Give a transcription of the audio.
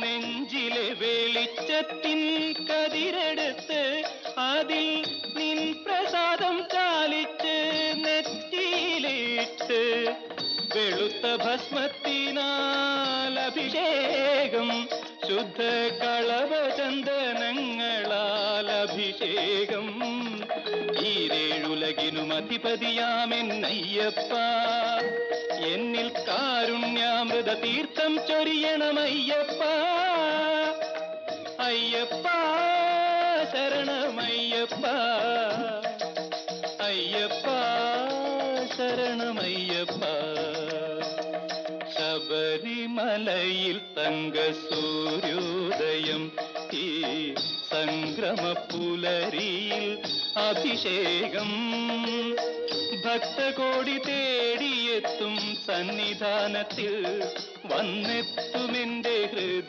നെഞ്ചിലെ വെളിച്ചത്തിൻ കതിരെടുത്ത് അതിൽ നിൻ പ്രസാദം ചാലിച്ച് നെറ്റിയിലിട്ട് വെളുത്ത ഭസ്മത്തിനാൽ അഭിഷേകം ശുദ്ധ കളഭചന്ദനങ്ങളാൽ അഭിഷേകം ഈരേഴുലകിനും അധിപതിയാമെന്നയ്യപ്പ എന്നിൽ കാരുണ്യാമൃത തീർത്ഥം ചൊരിയണമയ്യപ്പ അയ്യപ്പ ശരണമയ്യപ്പ അയ്യപ്പ ശരണമയ്യപ്പ ശബരിമലയിൽ തങ്കസൂര്യോദയം ഈ സംക്രമപ്പുലരിയിൽ അഭിഷേകം ഭക്തകോടി തേടിയെത്തും സന്നിധാനത്തിൽ വന്നെത്തുമെന്റെ ഹൃദയം